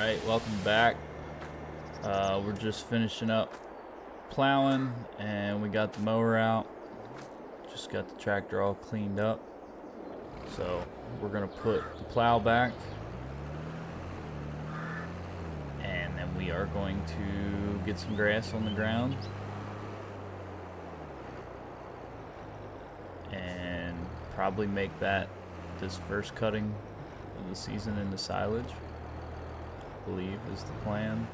Alright, welcome back. We're just finishing up plowing and we got the mower out. Just got the tractor all cleaned up. So we're gonna put the plow back and then we are going to get some grass on the ground and probably make that this first cutting of the season into silage. Believe is the plan.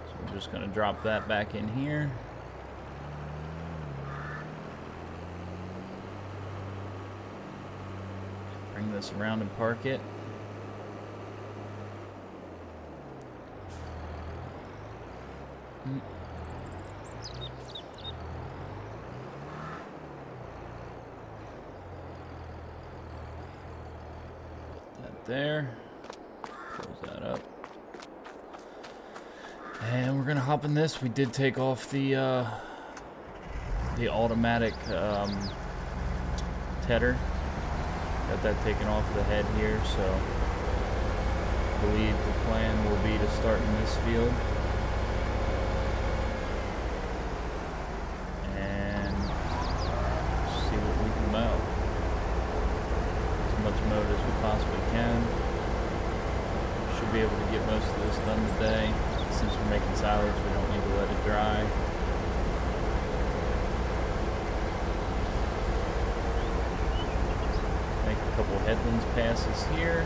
So we're just going to drop that back in here. Bring this around and park it. There, close that up, and we're gonna hop in this. We did take off the automatic tedder. Got that taken off the head here, so I believe the plan will be to start in this field and see what we can mow. Much mowed as we possibly can. Should be able to get most of this done today. Since we're making silage, we don't need to let it dry. Make a couple headlands passes here.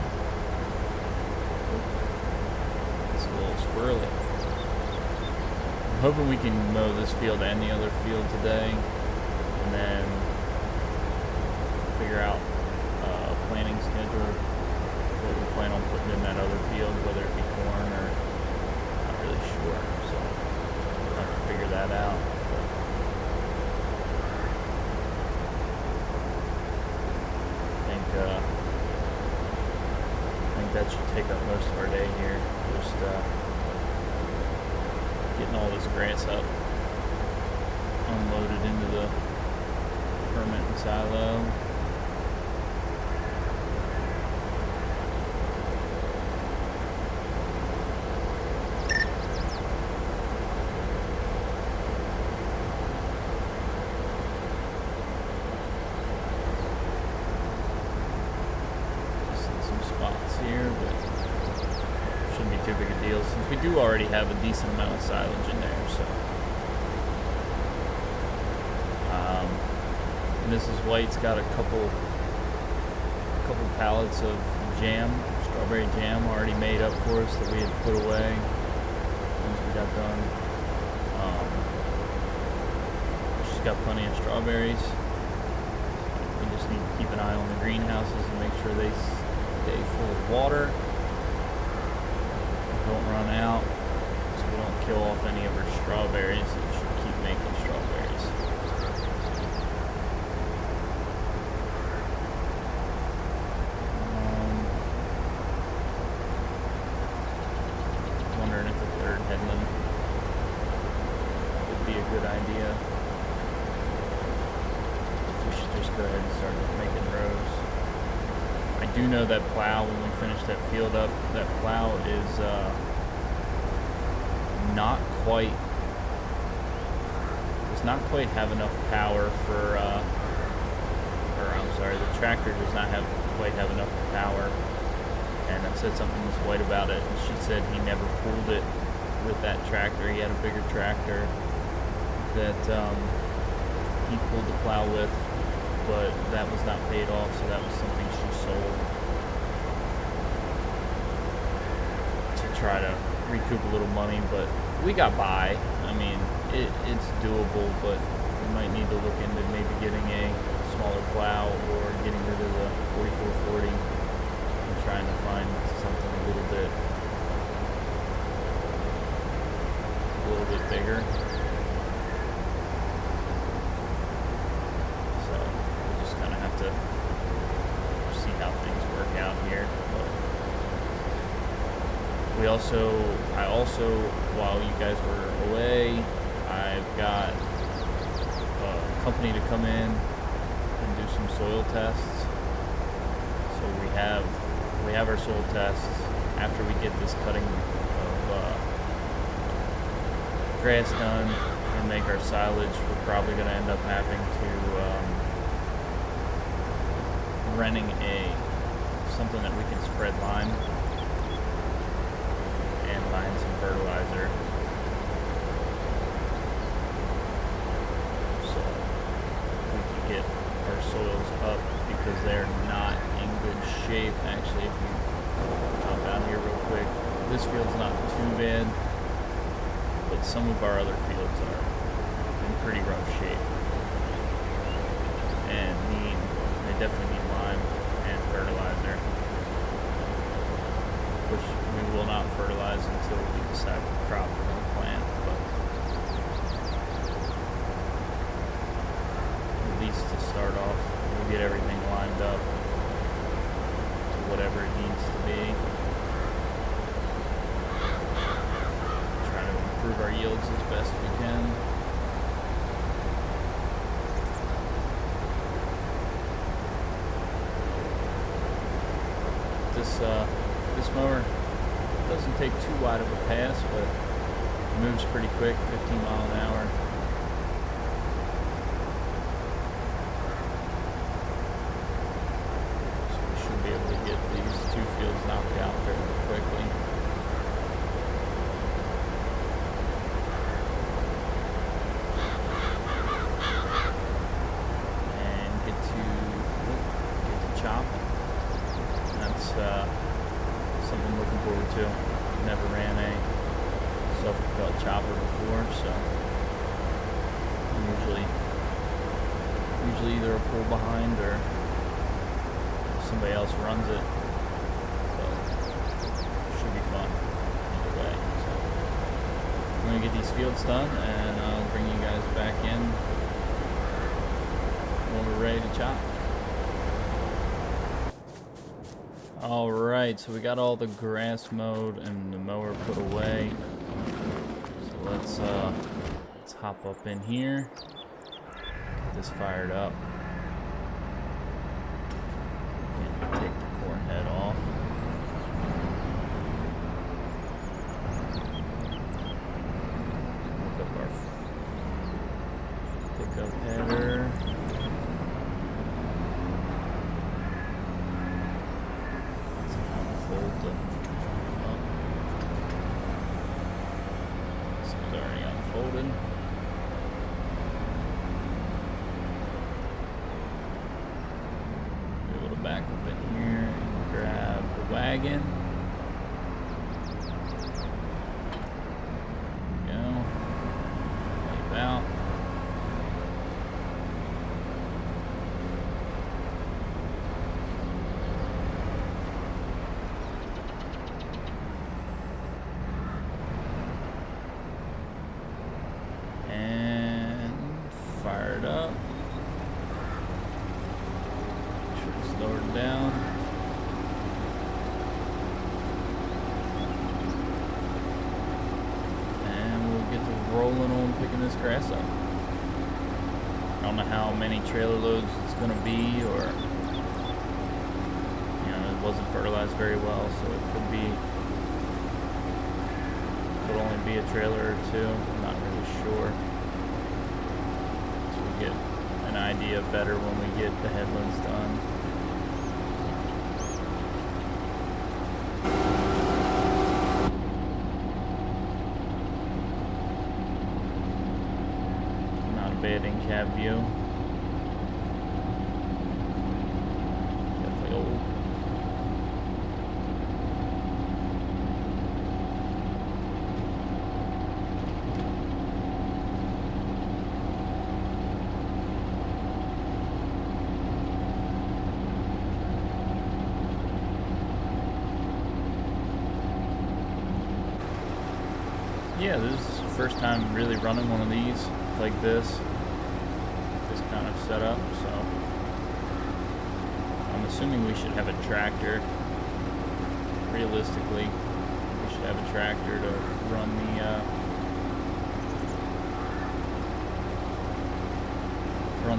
It's a little squirrely. I'm hoping we can mow this field and the other field today, and then figure out planting schedule, what we plan on putting in that other field, whether it be corn or not really sure. So we'll have to figure that out. I think that should take up most of our day here. Just getting all this grass up, unloaded into the fermenting silo. Here, but shouldn't be too big a deal since we do already have a decent amount of silage in there. So, Mrs. White's got a couple pallets of jam, strawberry jam, already made up for us that we had put away once we got done. She's got plenty of strawberries. We just need to keep an eye on the greenhouses and make sure they stay full of water, don't run out, so we don't kill off any of our strawberries. It should keep making strawberries. Wondering if a third headland would be a good idea. If we should just go ahead and start making rows. I do know that plow, when we finish that field up, that plow is does not quite have enough power for, the tractor does not quite have enough power. And I said something to Ms. White about it, and she said he never pulled it with that tractor. He had a bigger tractor that he pulled the plow with, but that was not paid off, so that was something she sold to try to recoup a little money. But we got by. I mean, it's doable, but we might need to look into maybe getting a smaller plow or getting rid of the 4440 and trying to find something a little bit bigger. To see how things work out here. But I also, while you guys were away, I've got a company to come in and do some soil tests So we have our soil tests. After we get this cutting of grass done and make our silage, we're probably going to end up having to renting something that we can spread lime and line some fertilizer. So we can get our soils up, because they're not in good shape. Actually, if you come down here real quick, this field's not too bad, but some of our other fields are in pretty rough shape and they definitely need lime and fertilizer, which we will not fertilize until we decide what crop we're going to plant, but at least to start off, we'll get everything lined up to whatever it needs to be. Try to improve our yields as best we can. This mower doesn't take too wide of a pass, but moves pretty quick, 15 miles an hour. So we should be able to get these two fields knocked out fairly quickly. And get to chopping. That's something I'm looking forward to. Never ran a self-propelled chopper before, so I'm usually either a pull behind or somebody else runs it. So it should be fun either way. So I'm gonna get these fields done, and I'll bring you guys back in when we're ready to chop. Alright, so we got all the grass mowed and the mower put away. So let's hop up in here, get this fired up, and take the corn head off. Hook up our pickup header. This is already unfolded. Be able to back up in here and grab the wagon. There we go. Wipe out. Fired up. Make sure it's lowered down. And we'll get to rolling on picking this grass up. I don't know how many trailer loads it's going to be, or, it wasn't fertilized very well, so it could only be a trailer or two. I'm not really sure. Get an idea better when we get the headlands done. Not a bad in-cab view. Definitely old. Yeah, this is the first time really running one of these like this kind of setup, so I'm assuming we should have a tractor. Realistically, we should have a tractor to run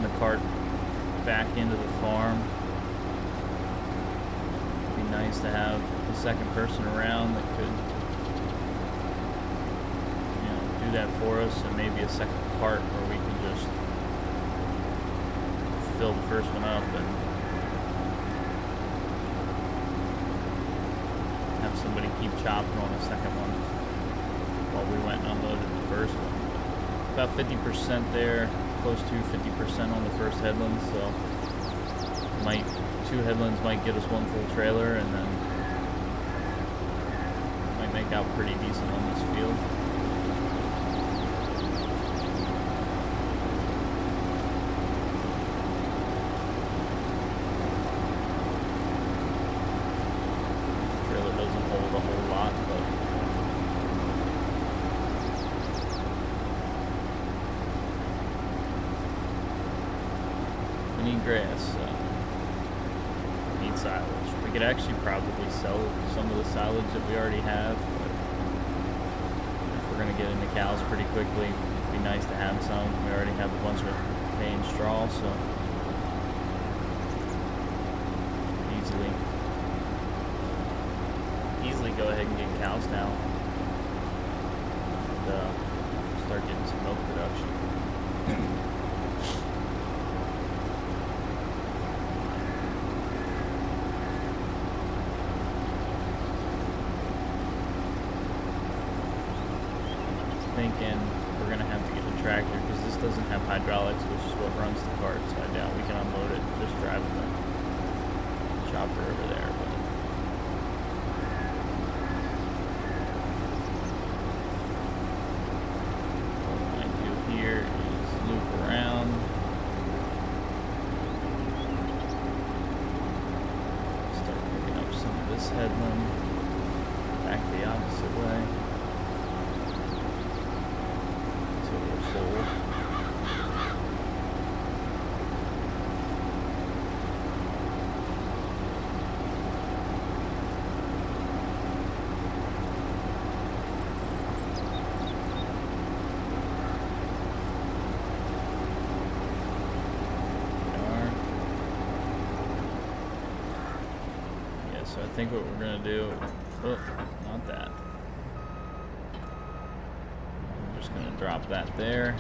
the cart back into the farm. nice to have a second person around that could, you know, do that for us, and maybe a second part where we can just fill the first one up and have somebody keep chopping on the second one while we went and unloaded the first one. About 50% there, close to 50% on the first headland, so two headlands might get us one full trailer, and then might make out pretty decent on this field. Trailer doesn't hold a whole lot, but we need grass, so we need silage. We could actually probably sell some of the silage that we already have, but if we're going to get into cows pretty quickly, it'd be nice to have some. We already have a bunch of hay and straw, so easily go ahead and get cows now and start getting some milk production. Thinking we're gonna have to get a tractor because this doesn't have hydraulics, which is what runs the cart, so I doubt we can unload it just driving the chopper over there. But what I might do here is loop around, start picking up some of this headland back the opposite way. So I think what we're gonna do, oh, not that. I'm just gonna drop that there.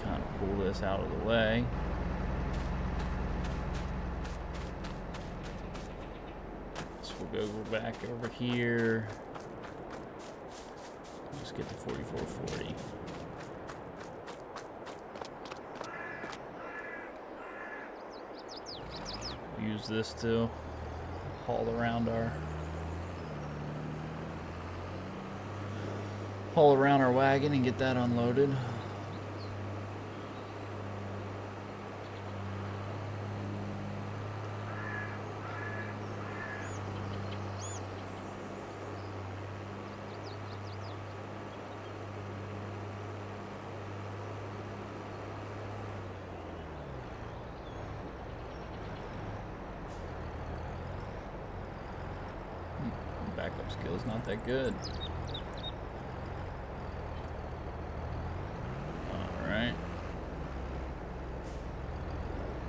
Kind of pull this out of the way. So we'll go back over here. Just get to 4440. Use this to haul around our wagon and get that unloaded. Backup skill's not that good. Alright.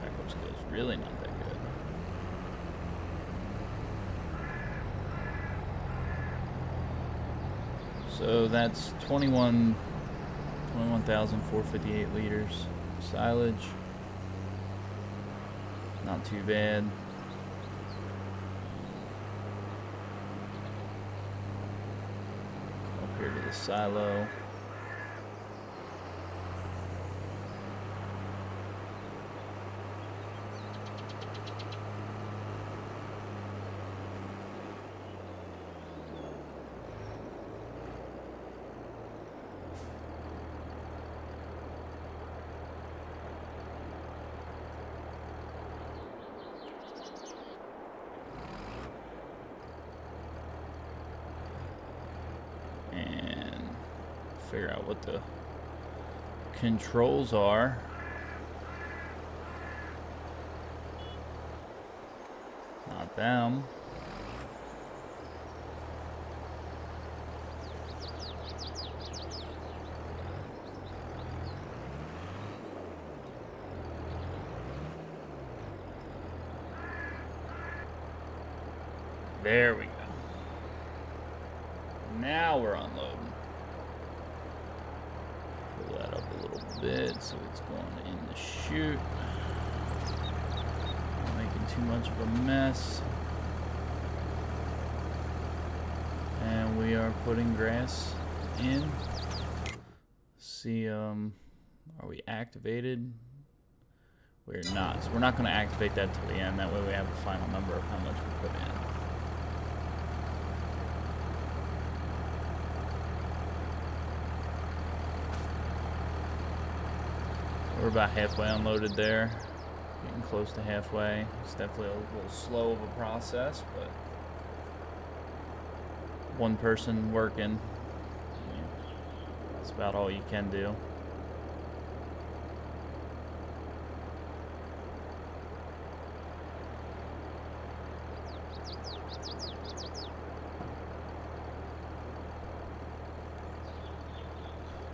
Backup skill's really not that good. So that's 21,458 liters of silage. Not too bad. Here to the silo. Figure out what the controls are. Not them. There we go. Now we're unloading. Pull that up a little bit so it's going in the chute. Not making too much of a mess. And we are putting grass in. See, are we activated? We're not. So we're not going to activate that till the end. That way we have the final number of how much we put in. We're about halfway unloaded there. Getting close to halfway. It's definitely a little slow of a process, but one person working, that's about all you can do.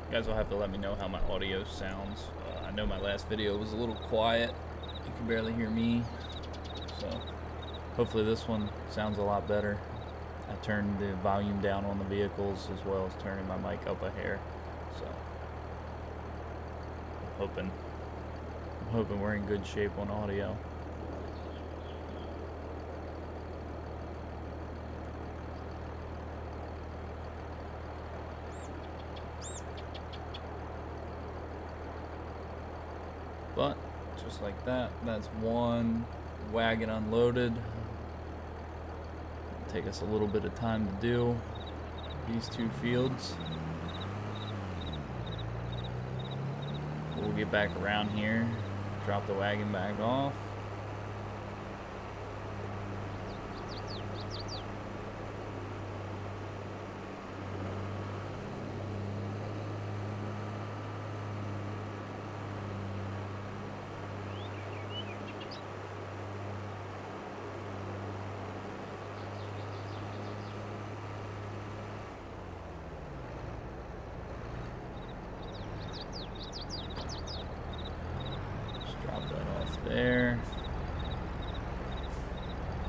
You guys will have to let me know how my audio sounds. I know my last video was a little quiet. You can barely hear me. So hopefully this one sounds a lot better. I turned the volume down on the vehicles as well as turning my mic up a hair. So I'm hoping we're in good shape on audio. But just like that, that's one wagon unloaded. It'll take us a little bit of time to do these two fields. We'll get back around here, drop the wagon back off. There.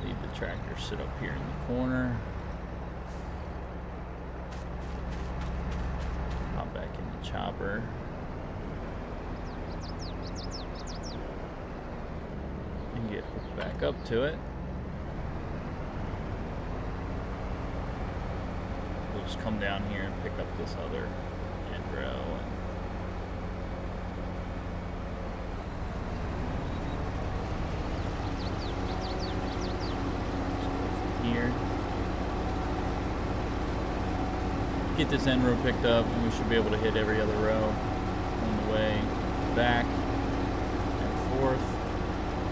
Leave the tractor sit up here in the corner. Hop back in the chopper. And get back up to it. We'll just come down here and pick up this other end row. Here. Get this end row picked up and we should be able to hit every other row on the way back and forth.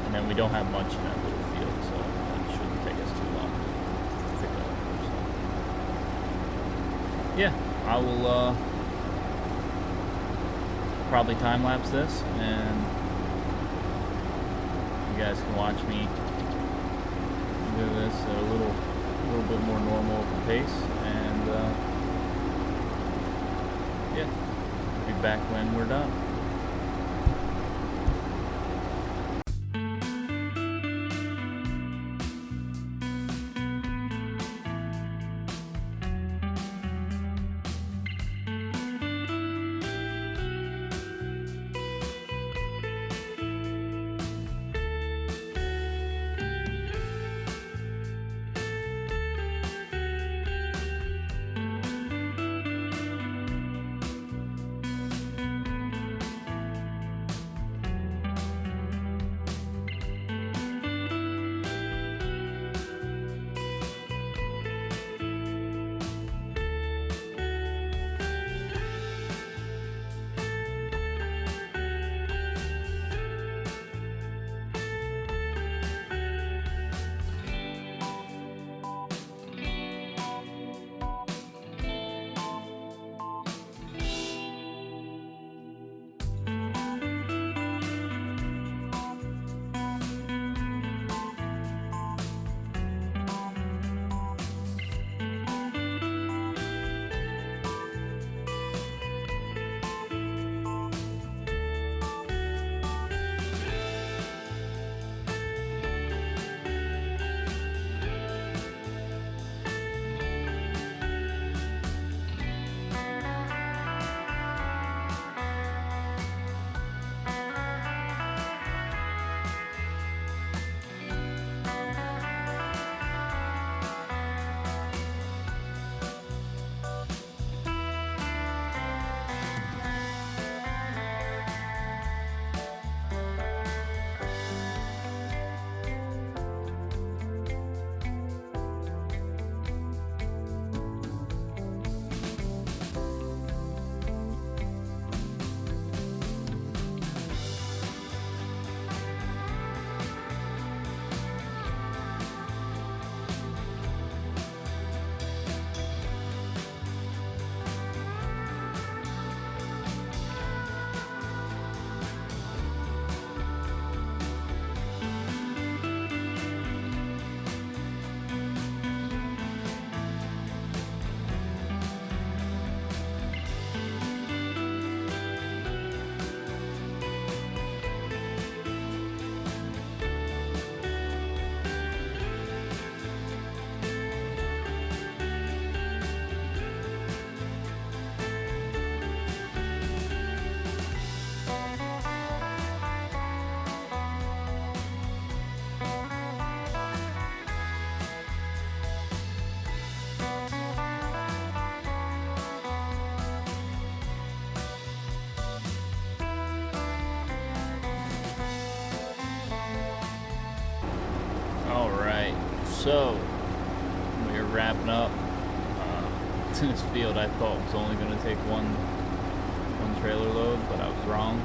And then we don't have much in that little field, so it shouldn't take us too long to pick it up. So, yeah, I will probably time lapse this and you guys can watch me do this at a little bit more normal of a pace, and yeah, be back when we're done. So we are wrapping up this field. I thought was only going to take one trailer load, but I was wrong.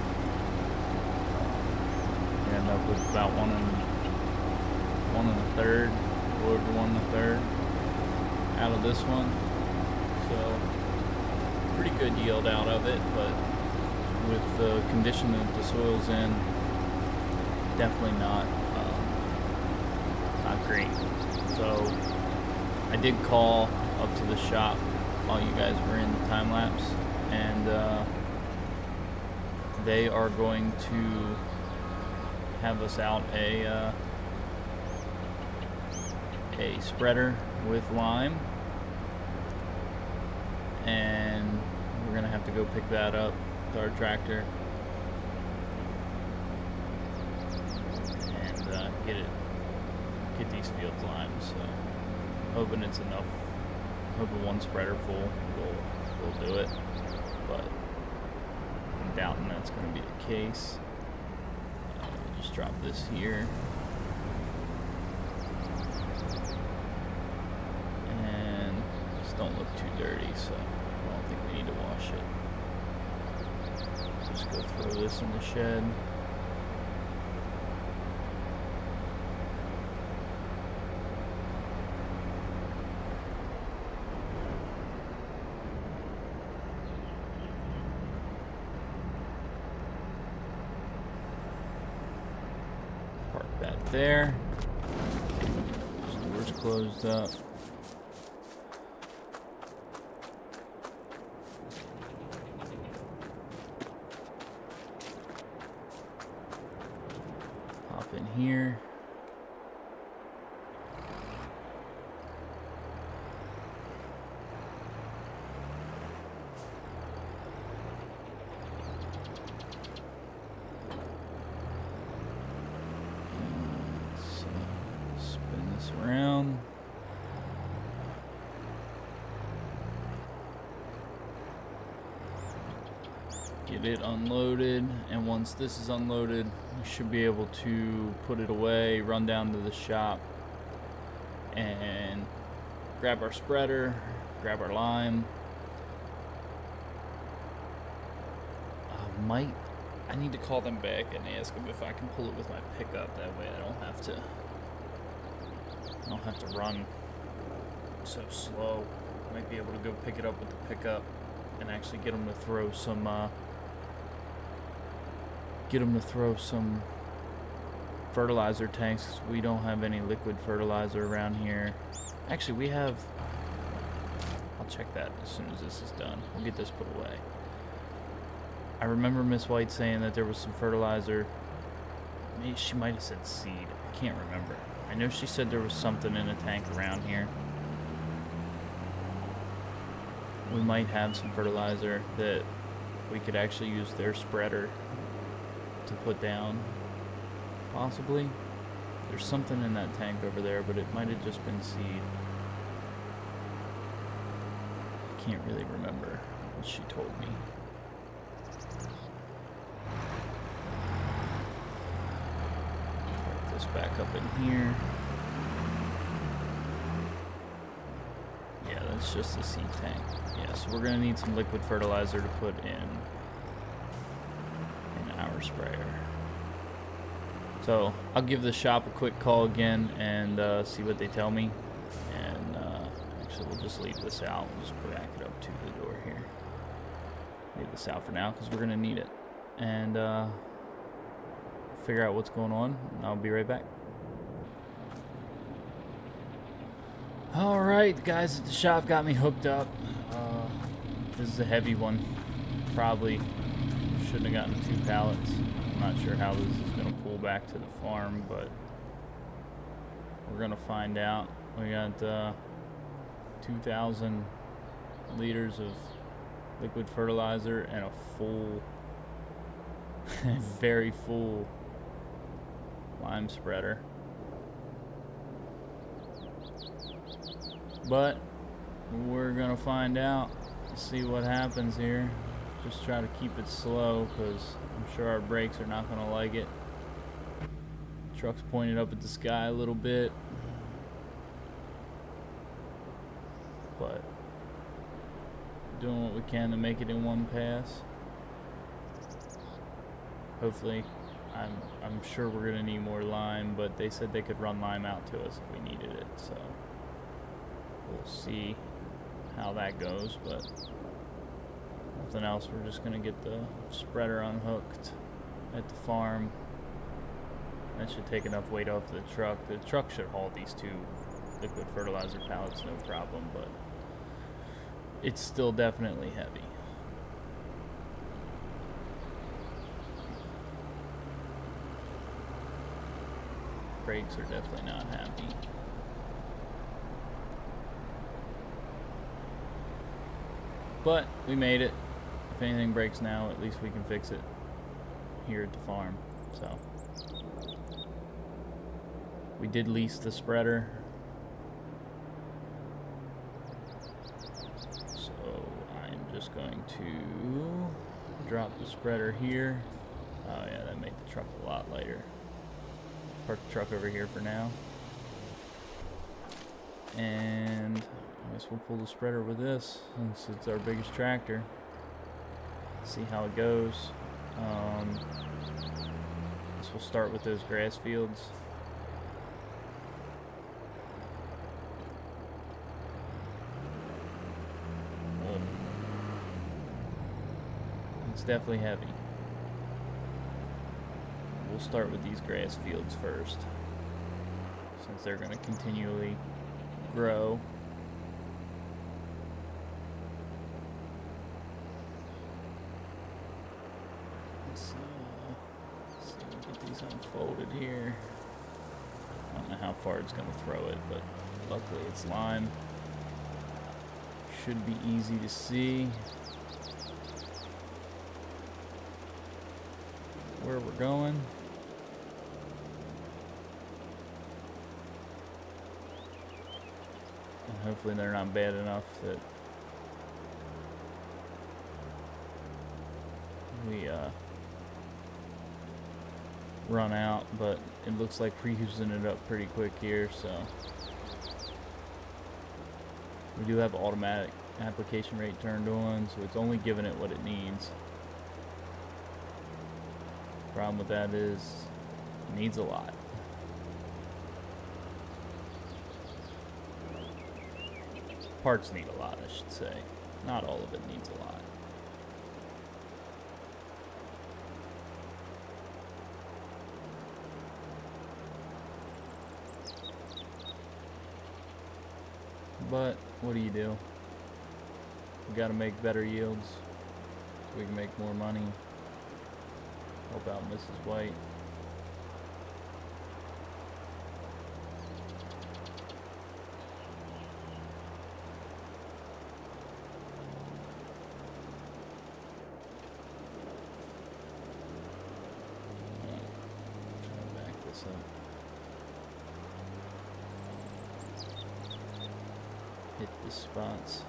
We ended up with about 1 1/3, a little over 1 1/3 out of this one. So pretty good yield out of it, but with the condition that the soil's in, definitely not great. So I did call up to the shop while you guys were in the time lapse, and they are going to have us out a spreader with lime, and we're gonna have to go pick that up with our tractor and get these fields limed. So hoping it's enough. Hoping one spreader full will do it, but I'm doubting that's going to be the case. Just drop this here, and just don't look too dirty, so I don't think we need to wash it. Just go throw this in the shed. That there. Doors closed up. Hop in here. Around. Get it unloaded, and once this is unloaded, we should be able to put it away, run down to the shop, and grab our spreader, grab our lime. I need to call them back and ask them if I can pull it with my pickup. That way I don't have to run so slow. Might be able to go pick it up with the pickup and actually get them to throw some fertilizer tanks, 'cause we don't have any liquid fertilizer around here. Actually, we have. I'll check that as soon as this is done. We'll get this put away. I remember Miss White saying that there was some fertilizer. Maybe she might have said seed. I can't remember. I know she said there was something in a tank around here. We might have some fertilizer that we could actually use their spreader to put down. Possibly. There's something in that tank over there, but it might have just been seed. I can't really remember what she told me. Put this back up in here. Yeah, that's just a seed tank. Yeah, so we're gonna need some liquid fertilizer to put in our sprayer. So I'll give the shop a quick call again and see what they tell me. And actually, we'll just leave this out. We'll just back it up to the door here. Leave this out for now because we're gonna need it. And figure out what's going on. And I'll be right back. Alright, the guys at the shop got me hooked up. This is a heavy one. Probably shouldn't have gotten 2 pallets. I'm not sure how this is going to pull back to the farm, but we're going to find out. We got 2,000 liters of liquid fertilizer and a full, very full lime spreader. But we're gonna find out, see what happens here. Just try to keep it slow because I'm sure our brakes are not gonna like it. Truck's pointed up at the sky a little bit. but doing what we can to make it in one pass. Hopefully, I'm sure we're gonna need more lime, but they said they could run lime out to us if we needed it, so we'll see how that goes. But nothing else, we're just gonna get the spreader unhooked at the farm. That should take enough weight off the truck. The truck should haul these 2 liquid fertilizer pallets no problem, but it's still definitely heavy. Brakes are definitely not happy. But we made it. If anything breaks now, at least we can fix it here at the farm. So we did lease the spreader. So I'm just going to drop the spreader here. Oh yeah, that made the truck a lot lighter. Park the truck over here for now. And I guess we'll pull the spreader with this since it's our biggest tractor. See how it goes. Guess we'll start with those grass fields. It's definitely heavy. We'll start with these grass fields first, since they're going to continually grow. Let's see if we get these unfolded here. I don't know how far it's going to throw it, but luckily it's lime. Should be easy to see where we're going. And hopefully they're not bad enough that we run out, but it looks like we're using it up pretty quick here, so we do have automatic application rate turned on, so it's only giving it what it needs. Problem with that is it needs a lot. Parts need a lot, I should say. Not all of it needs a lot. But what do you do? We gotta make better yields so we can make more money. Help out Mrs. White. Trying to back this up. Hit the spots.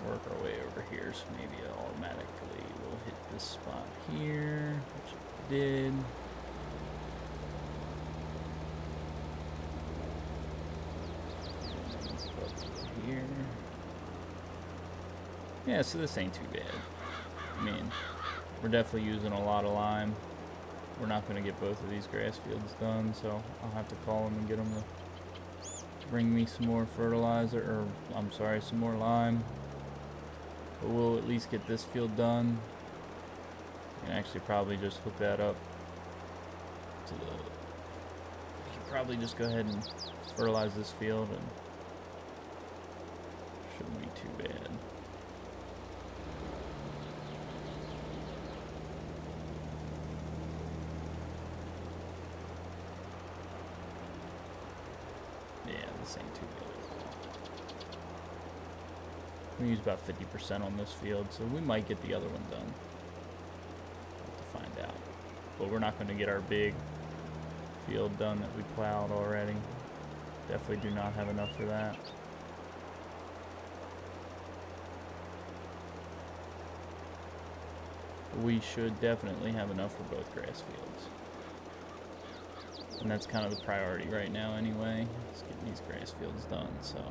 Work our way over here, so maybe it automatically will hit this spot here, which it did. And let's go through here. Yeah, so this ain't too bad. I mean, we're definitely using a lot of lime. We're not going to get both of these grass fields done, so I'll have to call them and get them to bring me some more fertilizer, or I'm sorry, some more lime. But we'll at least get this field done. And actually probably just hook that up to the... We can probably just go ahead and fertilize this field and shouldn't be too bad. Yeah, this ain't too bad. We use about 50% on this field, so we might get the other one done. We'll have to find out. But we're not going to get our big field done that we plowed already. Definitely do not have enough for that. we should definitely have enough for both grass fields. And that's kind of the priority right now anyway, is getting these grass fields done, so.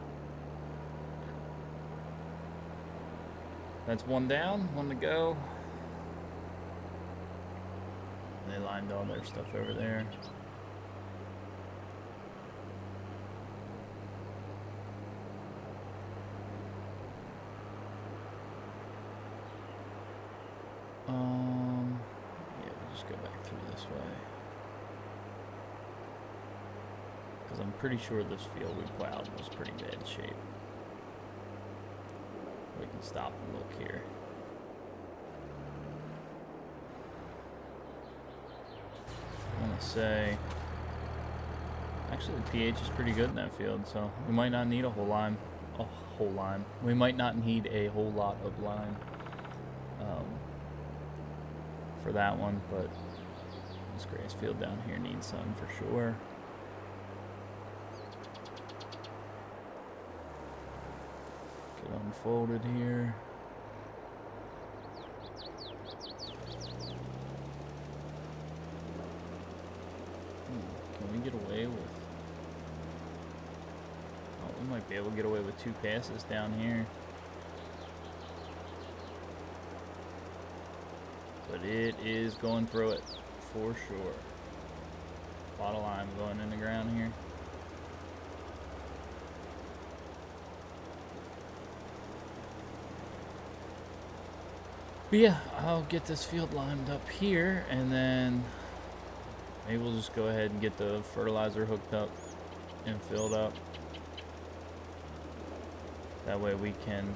That's one down, one to go. They lined all their stuff over there. Yeah, we'll just go back through this way. Because I'm pretty sure this field we plowed was pretty bad shape. We can stop and look here. I want to say, actually the pH is pretty good in that field, so we might not need a whole lime. We might not need a whole lot of lime for that one, but this grass field down here needs some for sure. Get unfolded here. Can we get away with... Oh, we might be able to get away with 2 passes down here. But it is going through it, for sure. A lot of lime going in the ground here. But yeah, I'll get this field limed up here, and then maybe we'll just go ahead and get the fertilizer hooked up and filled up. That way we can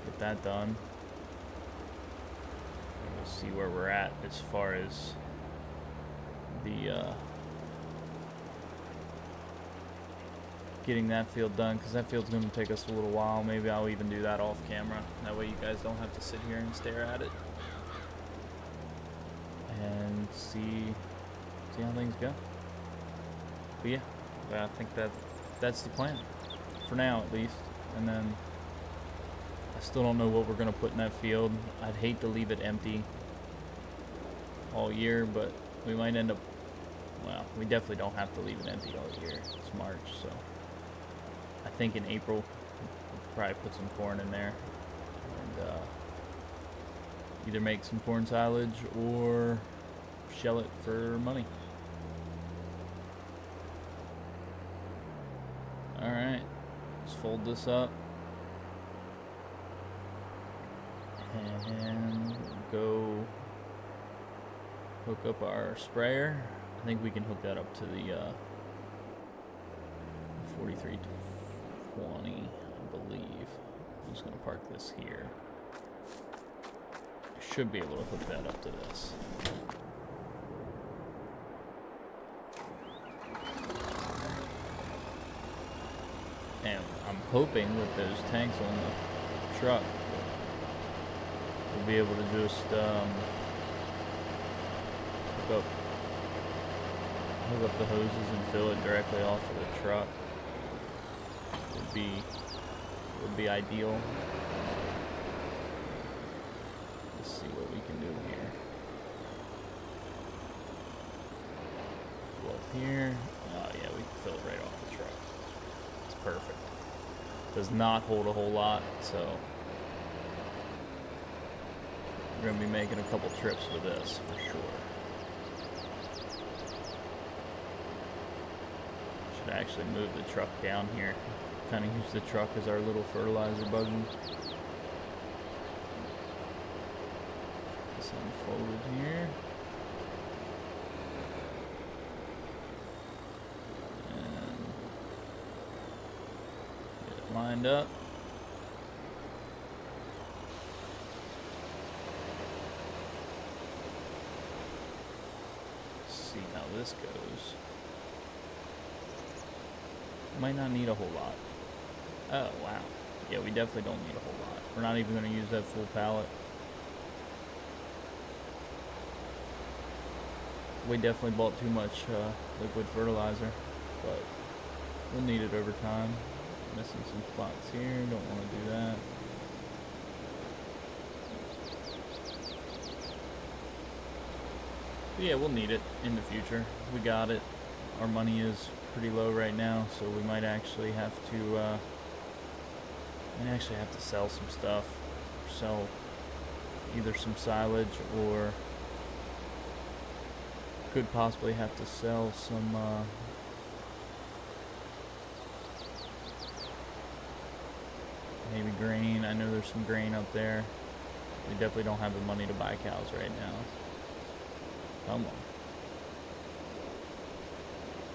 get that done. And we'll see where we're at as far as the getting that field done, because that field's going to take us a little while. Maybe I'll even do that off camera. That way you guys don't have to sit here and stare at it. And see how things go. But yeah, I think that's the plan. For now, at least. And then I still don't know what we're going to put in that field. I'd hate to leave it empty all year, but we might end up... Well, we definitely don't have to leave it empty all year. It's March, so... I think in April, we'll probably put some corn in there. And either make some corn silage or shell it for money. Alright, let's fold this up. And go hook up our sprayer. I think we can hook that up to the 4320, I believe. I'm just going to park this here. I should be able to hook that up to this. And I'm hoping with those tanks on the truck, we'll be able to just hook up the hoses and fill it directly off of the truck. Would be ideal. Let's see what we can do here. Go up here. Oh yeah, we can fill it right off the truck. It's perfect. Does not hold a whole lot, so we're gonna be making a couple trips with this for sure. Should actually move the truck down here. Kind of use the truck as our little fertilizer buggy. This unfolded here. And get it lined up. See how this goes. Might not need a whole lot. Oh, wow. Yeah, we definitely don't need a whole lot. We're not even going to use that full pallet. We definitely bought too much liquid fertilizer, but we'll need it over time. Missing some spots here, don't want to do that. But yeah, we'll need it in the future. We got it. Our money is pretty low right now, so we might actually have to sell some stuff, sell either some silage, or could possibly have to sell some maybe grain. I know there's some grain up there. We definitely don't have the money to buy cows right now. Come on.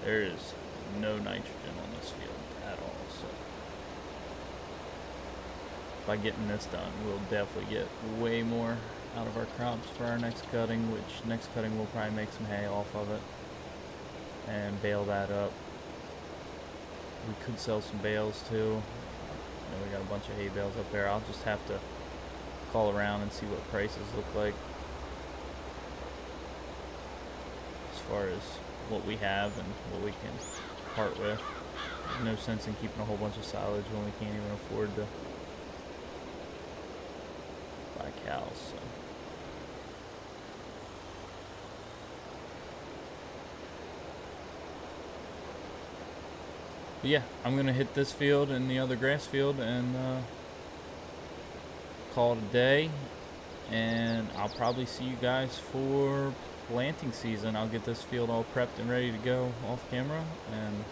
There is no nitrogen on this field at all, so by getting this done, we'll definitely get way more out of our crops for our next cutting, which next cutting we'll probably make some hay off of it and bale that up. We could sell some bales too. We got a bunch of hay bales up there. I'll just have to call around and see what prices look like as far as what we have and what we can part with. There's no sense in keeping a whole bunch of silage when we can't even afford to buy cows. So. But yeah, I'm gonna hit this field and the other grass field and call it a day, and I'll probably see you guys for planting season. I'll get this field all prepped and ready to go off camera, and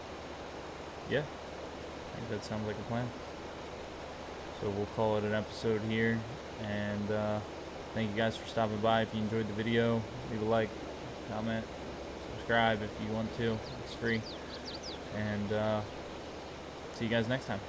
yeah, I think that sounds like a plan. So we'll call it an episode here, and thank you guys for stopping by. If you enjoyed the video, leave a like, comment, subscribe if you want to. It's free, and see you guys next time.